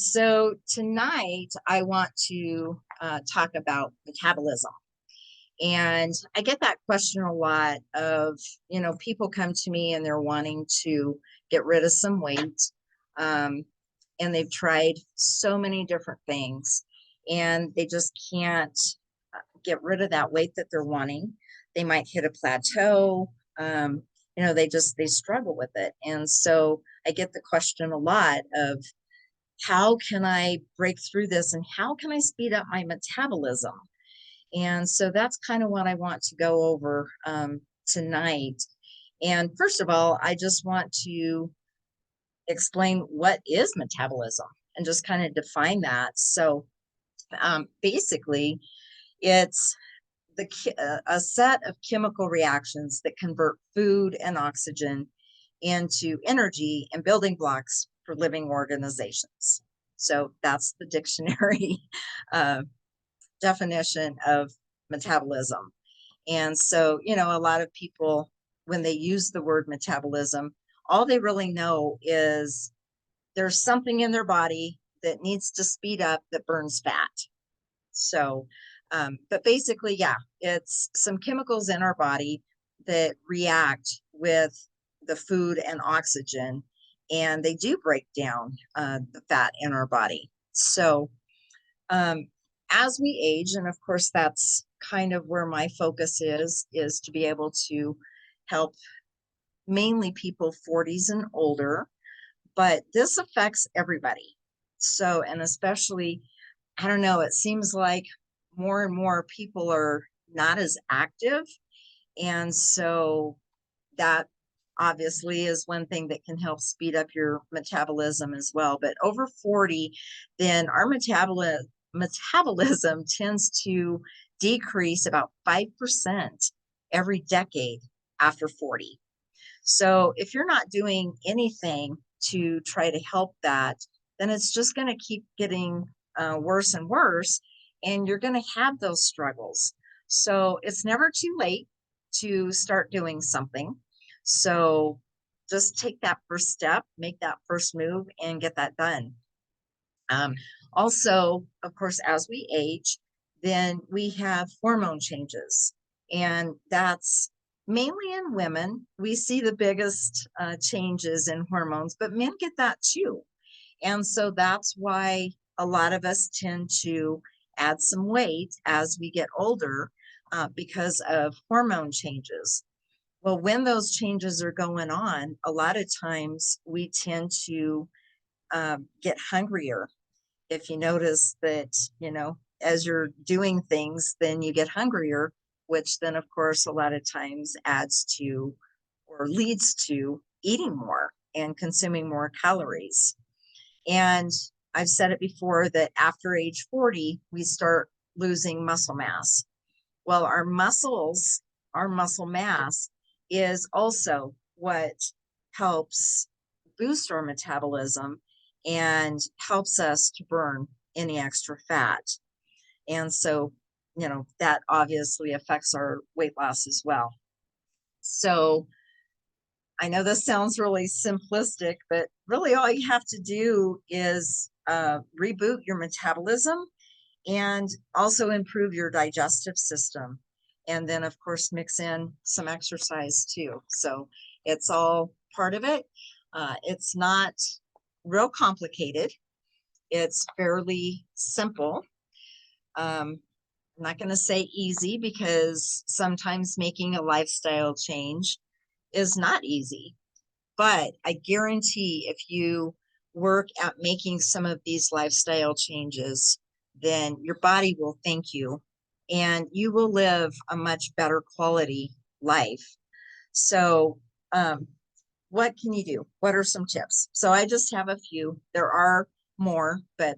So tonight I want to talk about metabolism. And I get that question a lot of, people come to me and they're wanting to get rid of some weight. Um, and they've tried so many different things and they just can't get rid of that weight that they're wanting. They might hit a plateau. They struggle with it. And so I get the question a lot of, how can I break through this and how can I speed up my metabolism? And so that's kind of what I want to go over tonight. And first of all, I just want to explain what is metabolism and just kind of define that. So basically, it's a set of chemical reactions that convert food and oxygen into energy and building blocks for living organizations. So that's the dictionary uh, definition of metabolism. And so, a lot of people, when they use the word metabolism, all they really know is there's something in their body that needs to speed up that burns fat. So, but basically, yeah, it's some chemicals in our body that react with the food and oxygen, and they do break down the fat in our body. So, um, as we age, and of course, that's kind of where my focus is to be able to help mainly people 40s and older, but this affects everybody. So, and especially, I don't know, it seems like more and more people are not as active. And so that obviously is one thing that can help speed up your metabolism as well. But over 40, then our metabolism tends to decrease about 5% every decade after 40. So if you're not doing anything to try to help that, then it's just going to keep getting worse and worse, and you're going to have those struggles. So it's never too late to start doing something. So just take that first step, make that first move, and get that done. Um, Also, of course, as we age, then we have hormone changes, and that's mainly in women. We see the biggest changes in hormones, but men get that too. And so that's why a lot of us tend to add some weight as we get older because of hormone changes. Well, when those changes are going on, a lot of times we tend to get hungrier. If you notice that, as you're doing things, then you get hungrier, which then, of course, a lot of times adds to or leads to eating more and consuming more calories. And I've said it before that after age 40, we start losing muscle mass. Well, our muscle mass is also what helps boost our metabolism and helps us to burn any extra fat. And so, that obviously affects our weight loss as well. So, I know this sounds really simplistic, but really all you have to do is reboot your metabolism and also improve your digestive system. And then, of course, mix in some exercise too. So it's all part of it. It's not real complicated, it's fairly simple. I'm not going to say easy because sometimes making a lifestyle change is not easy. But I guarantee if you work at making some of these lifestyle changes, then your body will thank you and you will live a much better quality life. So, what can you do? What are some tips? So, I just have a few. There are more, but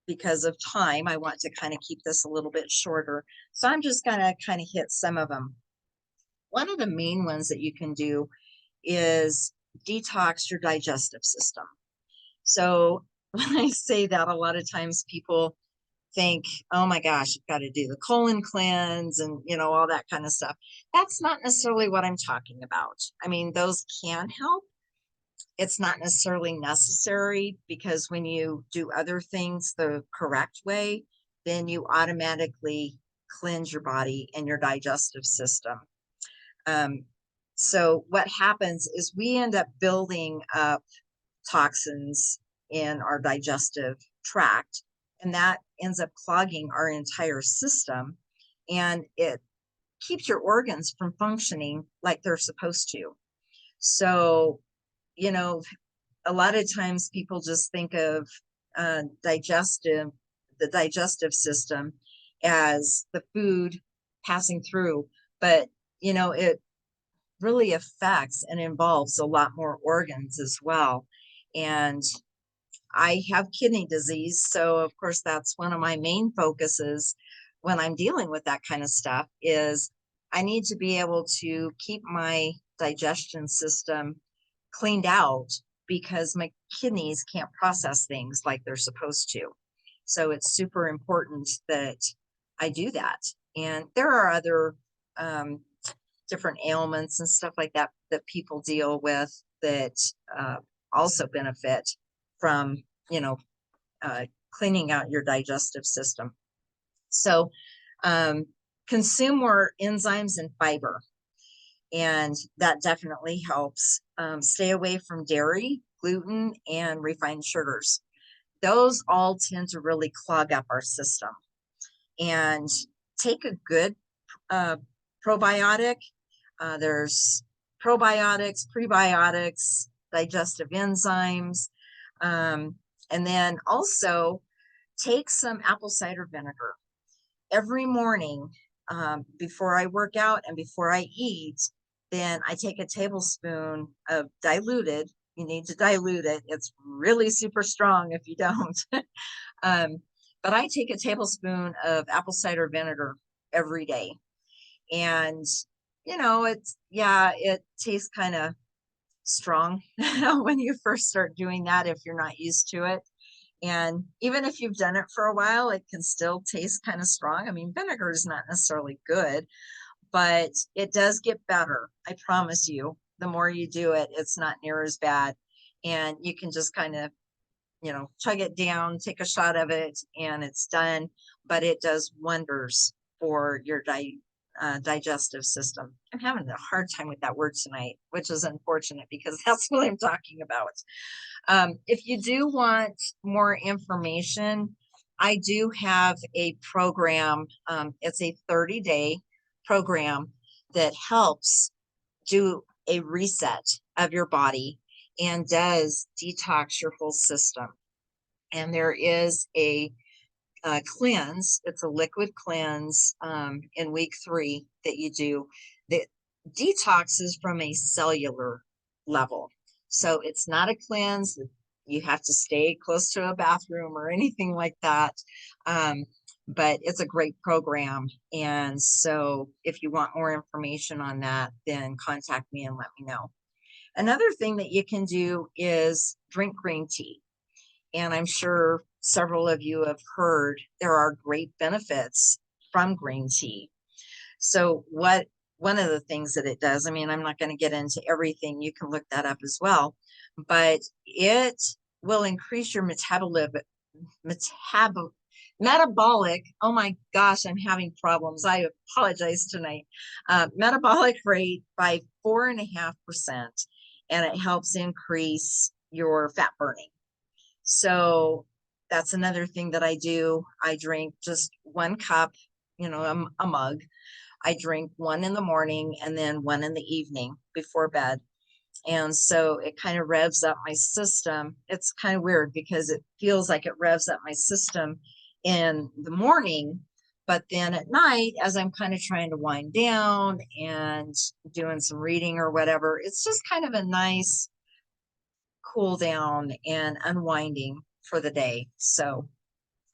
because of time, I want to kind of keep this a little bit shorter. So, I'm just going to kind of hit some of them. One of the main ones that you can do is detox your digestive system. So when I say that, a lot of times people think, oh my gosh, you've got to do the colon cleanse and, all that kind of stuff. That's not necessarily what I'm talking about. I mean, those can help, It's not necessarily necessary, because when you do other things the correct way, then you automatically cleanse your body and your digestive system. Um, so what happens is we end up building up toxins in our digestive tract, and that ends up clogging our entire system, and it keeps your organs from functioning like they're supposed to. So, you know, a lot of times people just think of the digestive system as the food passing through, but it really affects and involves a lot more organs as well. And I have kidney disease, so of course that's one of my main focuses when I'm dealing with that kind of stuff. Is I need to be able to keep my digestion system cleaned out, because my kidneys can't process things like they're supposed to. So it's super important that I do that. And there are other um, different ailments and stuff like that that people deal with that also benefit from, you know, cleaning out your digestive system. So consume more enzymes and fiber, and that definitely helps. Stay away from dairy, gluten, and refined sugars. Those all tend to really clog up our system. And take a good uh, probiotic. There's probiotics, prebiotics, digestive enzymes. And then also take some apple cider vinegar every morning, before I work out and before I eat. Then I take a tablespoon of diluted. You need to dilute it. It's really super strong if you don't. um, but I take a tablespoon of apple cider vinegar every day. And, it tastes kind of strong when you first start doing that, if you're not used to it. And even if you've done it for a while, it can still taste kind of strong. I mean, vinegar is not necessarily good, but it does get better. I promise you, the more you do it, it's not near as bad. And you can just kind of, chug it down, take a shot of it, and it's done. But it does wonders for your digestive system. I'm having a hard time with that word tonight, which is unfortunate because that's what I'm talking about. If you do want more information, I do have a program. It's a 30-day program that helps do a reset of your body and does detox your whole system. And there is a cleanse. It's a liquid cleanse in week 3 that you do that detoxes from a cellular level. So it's not a cleanse. You have to stay close to a bathroom or anything like that. But it's a great program. And so if you want more information on that, then contact me and let me know. Another thing that you can do is drink green tea. And I'm sure several of you have heard there are great benefits from green tea. So one of the things that it does, I mean, I'm not going to get into everything. You can look that up as well, but it will increase your metabolic. Oh my gosh, I'm having problems. I apologize tonight. Metabolic rate by 4.5%, and it helps increase your fat burning. So that's another thing that I do. I drink just 1 cup, a mug. I drink 1 in the morning and then 1 in the evening before bed. And so it kind of revs up my system. It's kind of weird because it feels like it revs up my system in the morning, but then at night, as I'm kind of trying to wind down and doing some reading or whatever, it's just kind of a nice cool down and unwinding for the day. So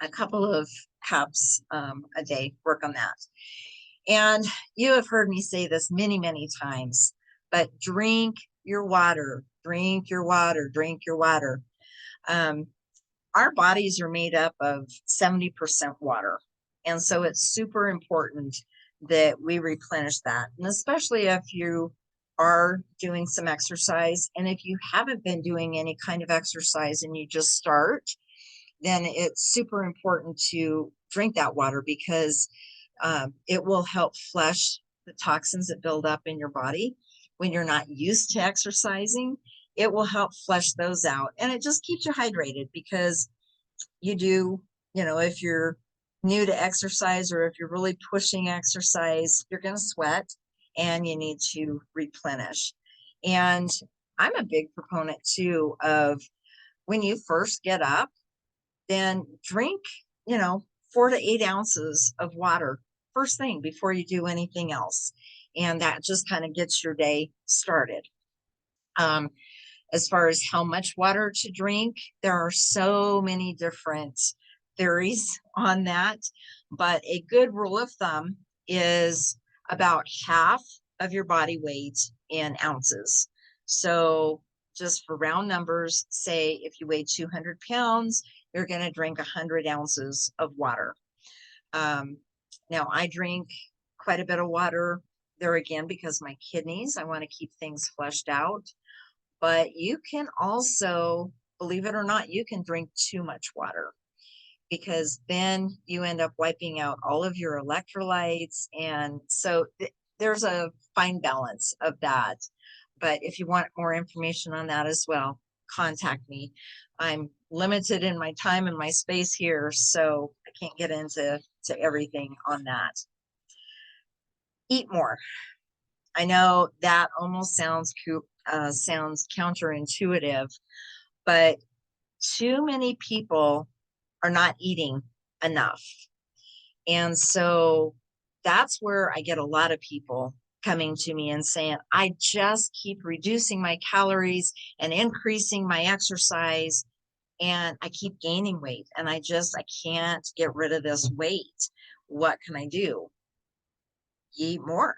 a couple of cups a day, work on that. And you have heard me say this many, many times, but drink your water, drink your water, drink your water. Our bodies are made up of 70% water. And so it's super important that we replenish that. And especially if you are doing some exercise. And if you haven't been doing any kind of exercise and you just start, then it's super important to drink that water because it will help flush the toxins that build up in your body when you're not used to exercising. It will help flush those out, and it just keeps you hydrated because you do, if you're new to exercise or if you're really pushing exercise, you're going to sweat and you need to replenish. And I'm a big proponent too of when you first get up, then drink, 4 to 8 ounces of water first thing before you do anything else. And that just kind of gets your day started. As far as how much water to drink, there are so many different theories on that. But a good rule of thumb is about half of your body weight in ounces. So just for round numbers, say if you weigh 200 pounds, you're going to drink 100 ounces of water. Now, I drink quite a bit of water there again because my kidneys, I want to keep things flushed out. But you can also, believe it or not, you can drink too much water because then you end up wiping out all of your electrolytes. And so there's a fine balance of that. But if you want more information on that as well, contact me. I'm limited in my time and my space here, so I can't get into everything on that. Eat more. I know that almost sounds counterintuitive, but too many people are not eating enough. And so that's where I get a lot of people coming to me and saying, I just keep reducing my calories and increasing my exercise, and I keep gaining weight, and I can't get rid of this weight. What can I do? Eat more.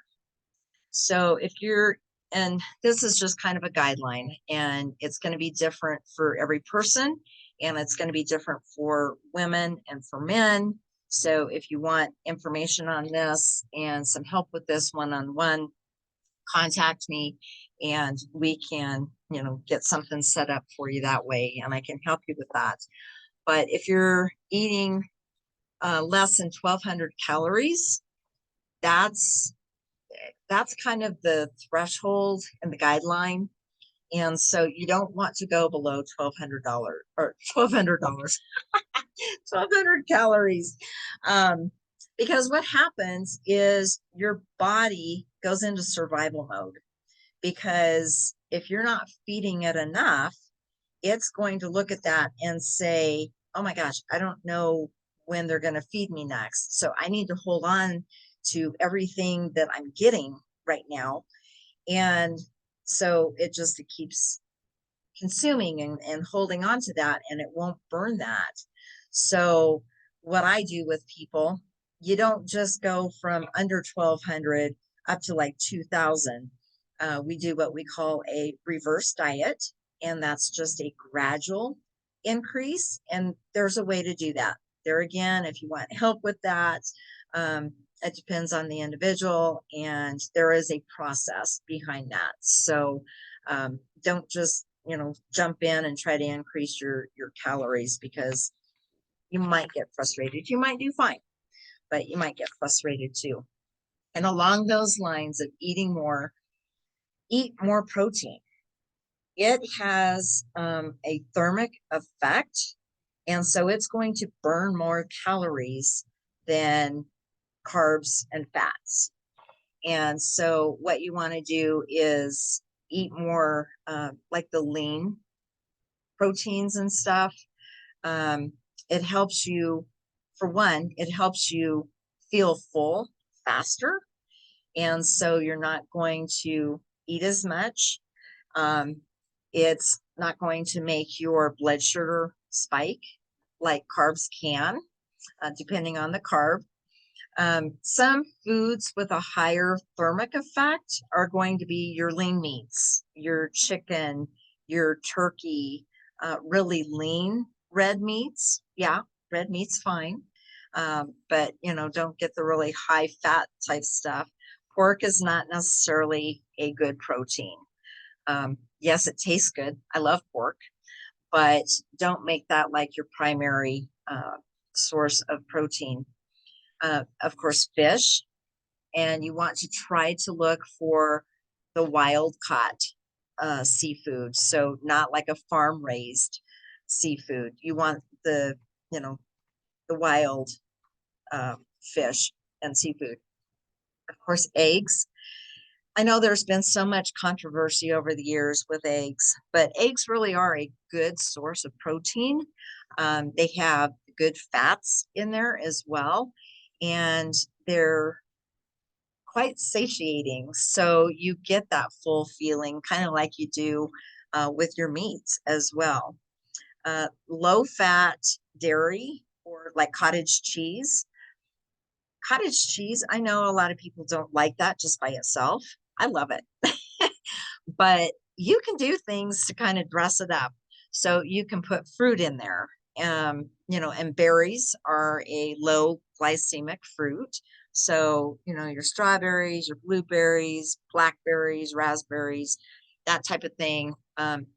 So if you're, and this is just kind of a guideline, and it's going to be different for every person, and it's going to be different for women and for men. So if you want information on this and some help with this one-on-one, contact me and we can, get something set up for you that way, and I can help you with that. But if you're eating less than 1,200 calories, that's kind of the threshold and the guideline. And so you don't want to go below $1,200 or $1,200, 1,200 calories. Because what happens is your body goes into survival mode, because if you're not feeding it enough, it's going to look at that and say, oh my gosh, I don't know when they're going to feed me next. So I need to hold on to everything that I'm getting right now. And so it keeps consuming and holding on to that, and it won't burn that. So what I do with people, you don't just go from under 1,200 up to like 2,000. We do what we call a reverse diet, and that's just a gradual increase. And there's a way to do that. There again, if you want help with that, it depends on the individual, and there is a process behind that. So don't just, jump in and try to increase your calories, because you might get frustrated. You might do fine, but you might get frustrated too. And along those lines of eating more, eat more protein. It has a thermic effect, and so it's going to burn more calories than carbs and fats. And so what you want to do is eat more like the lean proteins and stuff. It helps you, for one, it helps you feel full faster. And so you're not going to eat as much. It's not going to make your blood sugar spike like carbs can, depending on the carb. Some foods with a higher thermic effect are going to be your lean meats, your chicken, your turkey, really lean red meats. Yeah, red meat's fine. But, don't get the really high fat type stuff. Pork is not necessarily a good protein. Yes, it tastes good. I love pork, but don't make that like your primary source of protein. Of course, fish, and you want to try to look for the wild caught seafood. So not like a farm raised seafood. You want the, you know, the wild uh, fish and seafood. Of course, eggs. I know there's been so much controversy over the years with eggs, but eggs really are a good source of protein. They have good fats in there as well, and they're quite satiating. So you get that full feeling, kind of like you do with your meats as well. Low fat dairy or like cottage cheese. Cottage cheese, I know a lot of people don't like that just by itself. I love it. But you can do things to kind of dress it up. So you can put fruit in there. And berries are a low glycemic fruit. So, your strawberries, your blueberries, blackberries, raspberries, that type of thing.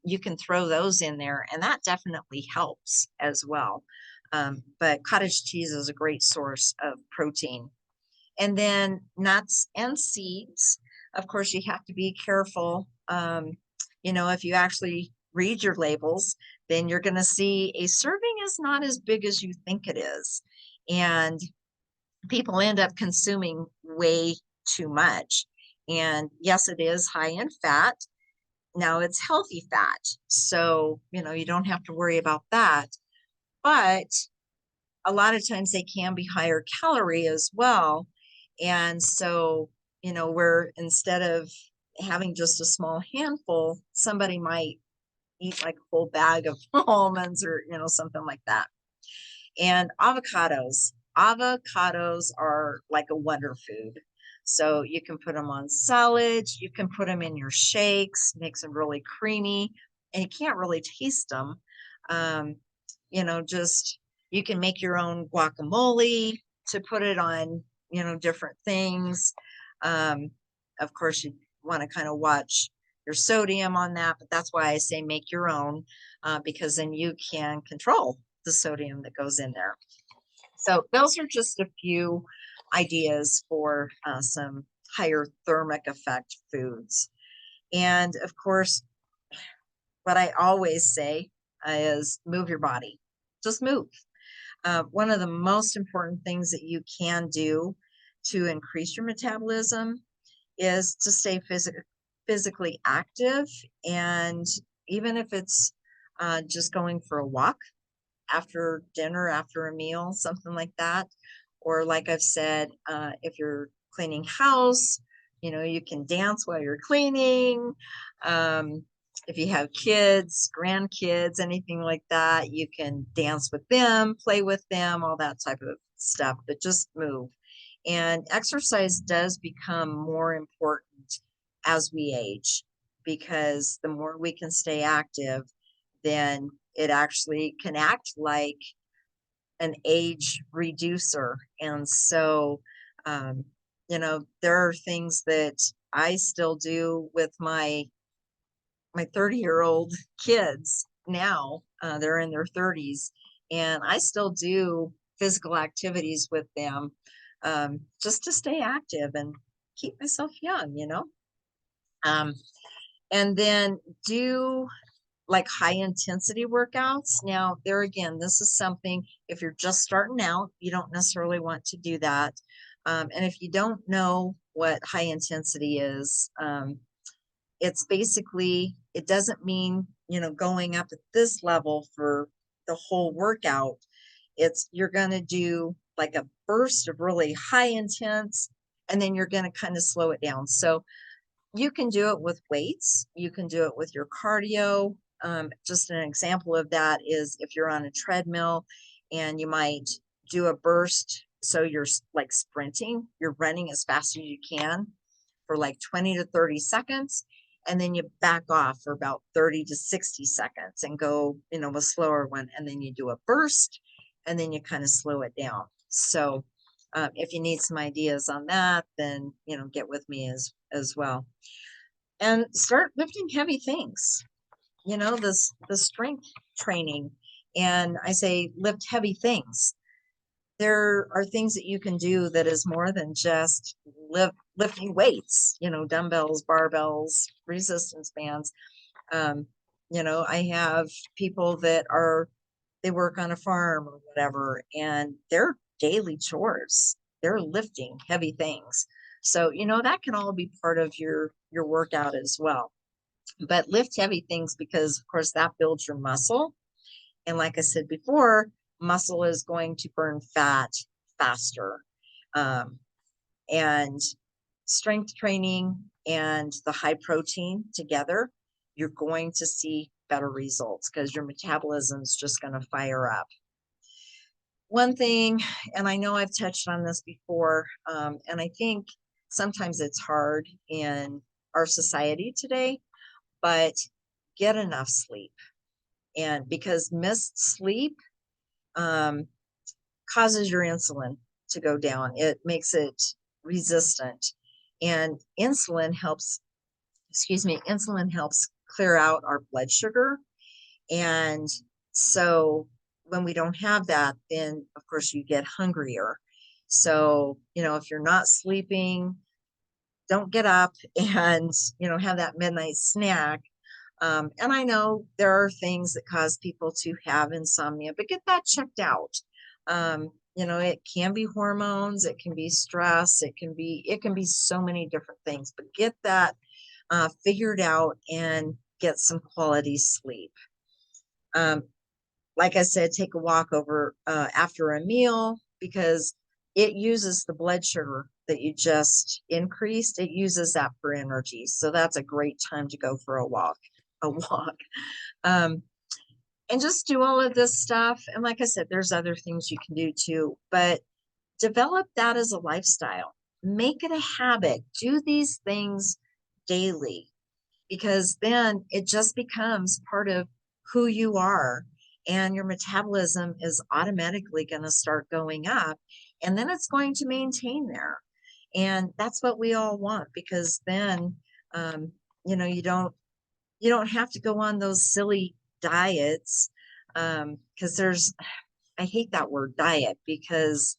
You can throw those in there, and that definitely helps as well. But cottage cheese is a great source of protein. And then nuts and seeds. Of course, you have to be careful. If you actually read your labels, then you're going to see a serving is not as big as you think it is. And people end up consuming way too much. And yes, it is high in fat. Now it's healthy fat. So, you don't have to worry about that. But a lot of times they can be higher calorie as well. And so, where instead of having just a small handful, somebody might eat like a full bag of almonds or, something like that. And avocados are like a wonder food. So you can put them on salads, you can put them in your shakes, makes them really creamy, and you can't really taste them. Um, just you can make your own guacamole to put it on, different things. Um, of course, you want to kind of watch your sodium on that, but that's why I say make your own, because then you can control the sodium that goes in there. So those are just a few ideas for some higher thermic effect foods. And of course, what I always say is move your body. Just move. One of the most important things that you can do to increase your metabolism is to stay physically active. And even if it's just going for a walk after dinner, after a meal, something like that. Or like I've said, if you're cleaning house, you can dance while you're cleaning. Um, if you have kids, grandkids, anything like that, you can dance with them, play with them, all that type of stuff, but just move. And exercise does become more important as we age because the more we can stay active, then it actually can act like an age reducer. And so, there are things that I still do with my 30-year-old kids now. They're in their 30s, and I still do physical activities with them, just to stay active and keep myself young. Um, and then do like high intensity workouts. Now, there again, this is something, if you're just starting out, you don't necessarily want to do that. And if you don't know what high intensity is, it's basically, it doesn't mean, going up at this level for the whole workout. It's you're going to do like a burst of really high intense, and then you're going to kind of slow it down. So you can do it with weights. You can do it with your cardio. Just an example of that is if you're on a treadmill and you might do a burst. So you're like sprinting, you're running as fast as you can for like 20 to 30 seconds. And then you back off for about 30 to 60 seconds and go, a slower one. And then you do a burst and then you kind of slow it down. So If you need some ideas on that, then, get with me as well. And start lifting heavy things, the strength training. And I say lift heavy things. There are things that you can do that is more than just lifting weights, dumbbells, barbells, resistance bands. Um, I have people that they work on a farm or whatever, and their daily chores, they're lifting heavy things. So, that can all be part of your workout as well. But lift heavy things because, of course, that builds your muscle. And like I said before, muscle is going to burn fat faster. Um, and strength training and the high protein together, you're going to see better results because your metabolism is just going to fire up. One thing, and I know I've touched on this before, and I think sometimes it's hard in our society today, but get enough sleep. And because missed sleep causes your insulin to go down, it makes it resistant. And insulin helps clear out our blood sugar. And so when we don't have that, then of course you get hungrier. So, if you're not sleeping, don't get up and, have that midnight snack. And I know there are things that cause people to have insomnia, but get that checked out. It can be hormones, it can be stress, it can be so many different things, but get that figured out and get some quality sleep. Like I said, take a walk over after a meal because it uses the blood sugar that you just increased. It uses that for energy. So that's a great time to go for a walk. Um, and just do all of this stuff. And like I said, there's other things you can do too, but develop that as a lifestyle. Make it a habit. Do these things daily because then it just becomes part of who you are, and your metabolism is automatically going to start going up, and then it's going to maintain there. And that's what we all want because then, you don't have to go on those silly diets because I hate that word diet because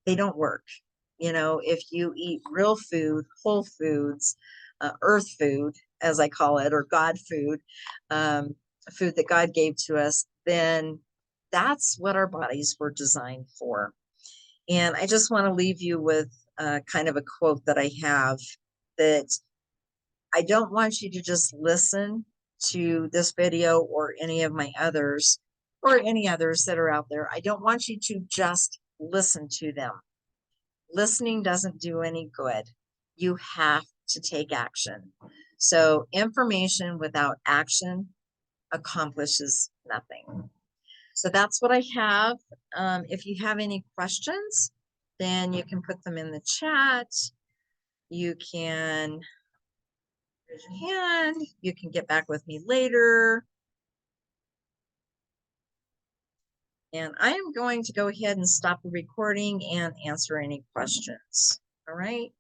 they don't work. If you eat real food, whole foods, earth food, as I call it, or God food, food that God gave to us, then that's what our bodies were designed for. And I just want to leave you with kind of a quote that I have that I don't want you to just listen to this video or any of my others or any others that are out there. I don't want you to just listen to them. Listening doesn't do any good. You have to take action. So information without action accomplishes nothing. So that's what I have. If you have any questions, then you can put them in the chat. You can raise your hand. You can get back with me later. And I am going to go ahead and stop the recording and answer any questions. All right.